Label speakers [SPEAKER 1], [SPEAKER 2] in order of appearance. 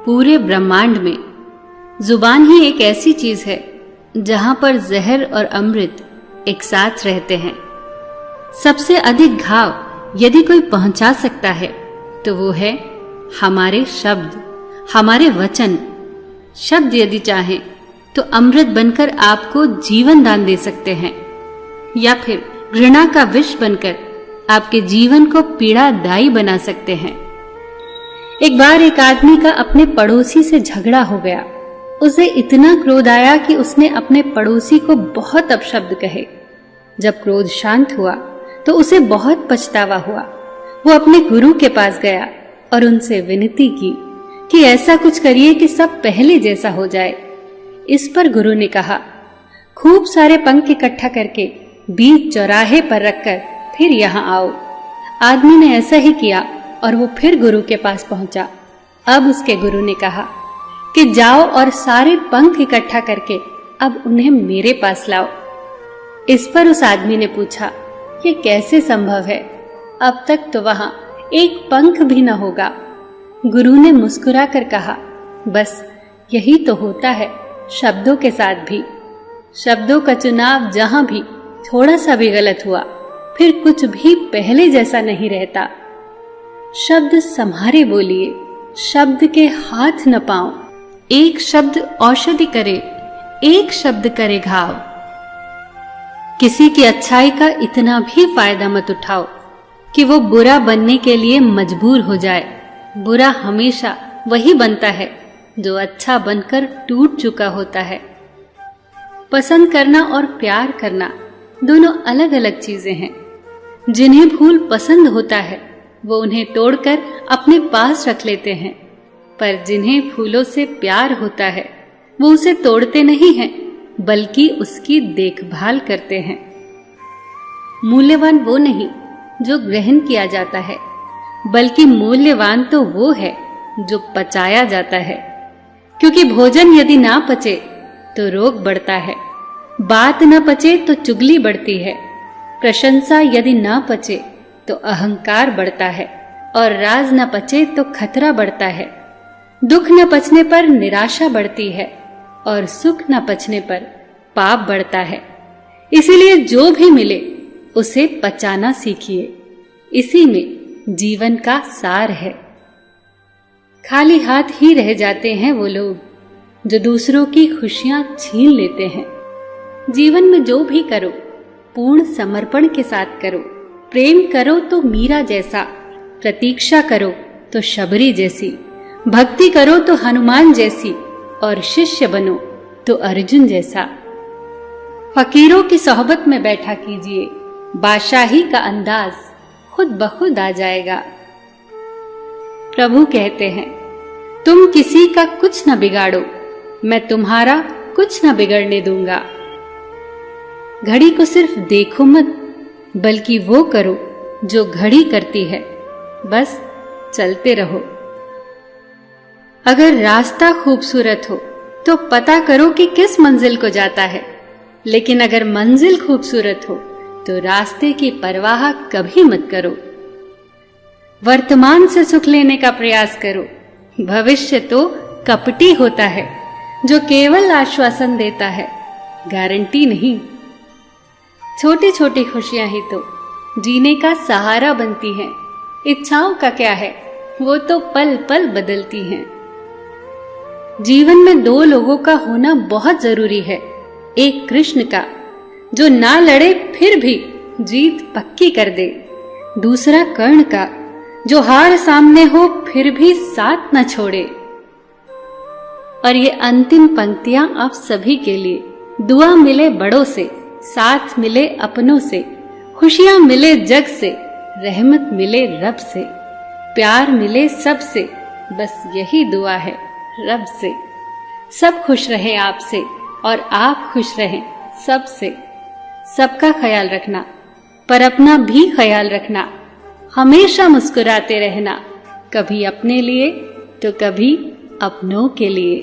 [SPEAKER 1] पूरे ब्रह्मांड में जुबान ही एक ऐसी चीज है जहां पर जहर और अमृत एक साथ रहते हैं। सबसे अधिक घाव यदि कोई पहुंचा सकता है तो वो है हमारे शब्द, हमारे वचन। शब्द यदि चाहें तो अमृत बनकर आपको जीवन दान दे सकते हैं, या फिर घृणा का विष बनकर आपके जीवन को पीड़ादायी बना सकते हैं। एक बार एक आदमी का अपने पड़ोसी से झगड़ा हो गया। उसे इतना क्रोध आया कि उसने अपने पड़ोसी को बहुत अपशब्द कहे। जब क्रोध शांत हुआ तो उसे बहुत पछतावा हुआ। वो अपने गुरु के पास गया और उनसे विनती की कि ऐसा कुछ करिए कि सब पहले जैसा हो जाए। इस पर गुरु ने कहा, खूब सारे पंख इकट्ठा करके बीच चौराहे पर रखकर फिर यहाँ आओ। आदमी ने ऐसा ही किया और वो फिर गुरु के पास पहुंचा। अब उसके गुरु ने कहा कि जाओ और सारे पंख इकट्ठा करके अब उन्हें मेरे पास लाओ। इस पर उस आदमी ने पूछा, ये कैसे संभव है? अब तक तो वहां एक पंख भी न होगा। गुरु ने मुस्कुरा कर कहा, बस यही तो होता है शब्दों के साथ भी। शब्दों का चुनाव जहां भी थोड़ा सा भी गलत हुआ फिर कुछ भी पहले जैसा नहीं रहता। शब्द संभारे बोलिए, शब्द के हाथ न पाओ। एक शब्द औषधि करे, एक शब्द करे घाव। किसी की अच्छाई का इतना भी फायदा मत उठाओ कि वो बुरा बनने के लिए मजबूर हो जाए। बुरा हमेशा वही बनता है जो अच्छा बनकर टूट चुका होता है। पसंद करना और प्यार करना दोनों अलग अलग चीजें हैं। जिन्हें फूल पसंद होता है वो उन्हें तोड़कर अपने पास रख लेते हैं, पर जिन्हें फूलों से प्यार होता है वो उसे तोड़ते नहीं हैं बल्कि उसकी देखभाल करते हैं। मूल्यवान वो नहीं जो ग्रहण किया जाता है, बल्कि मूल्यवान तो वो है जो पचाया जाता है। क्योंकि भोजन यदि ना पचे तो रोग बढ़ता है, बात न पचे तो चुगली बढ़ती है, प्रशंसा यदि ना पचे तो अहंकार बढ़ता है, और राज न पचे तो खतरा बढ़ता है। दुख न पचने पर निराशा बढ़ती है, और सुख न पचने पर पाप बढ़ता है। इसीलिए जो भी मिले उसे पचाना सीखिए। इसी में जीवन का सार है। खाली हाथ ही रह जाते हैं वो लोग जो दूसरों की खुशियां छीन लेते हैं। जीवन में जो भी करो पूर्ण समर्पण के साथ करो। प्रेम करो तो मीरा जैसा, प्रतीक्षा करो तो शबरी जैसी, भक्ति करो तो हनुमान जैसी, और शिष्य बनो तो अर्जुन जैसा। फकीरों की सोहबत में बैठा कीजिए, बादशाही का अंदाज खुद ब खुद आ जाएगा। प्रभु कहते हैं, तुम किसी का कुछ न बिगाड़ो, मैं तुम्हारा कुछ न बिगड़ने दूंगा। घड़ी को सिर्फ देखो मत, बल्कि वो करो जो घड़ी करती है। बस चलते रहो। अगर रास्ता खूबसूरत हो तो पता करो कि किस मंजिल को जाता है, लेकिन अगर मंजिल खूबसूरत हो तो रास्ते की परवाह कभी मत करो। वर्तमान से सुख लेने का प्रयास करो। भविष्य तो कपटी होता है जो केवल आश्वासन देता है, गारंटी नहीं। छोटी छोटी खुशियां ही तो जीने का सहारा बनती हैं। इच्छाओं का क्या है, वो तो पल पल बदलती हैं। जीवन में दो लोगों का होना बहुत जरूरी है। एक कृष्ण का जो ना लड़े फिर भी जीत पक्की कर दे, दूसरा कर्ण का जो हार सामने हो फिर भी साथ न छोड़े। और ये अंतिम पंक्तियां आप सभी के लिए। दुआ मिले बड़ों से, साथ मिले अपनों से, खुशियां मिले जग से, रहमत मिले रब से, प्यार मिले सबसे, बस यही दुआ है रब से। सब खुश रहे आपसे और आप खुश रहें सबसे। सबका ख्याल रखना पर अपना भी ख्याल रखना। हमेशा मुस्कुराते रहना, कभी अपने लिए तो कभी अपनों के लिए।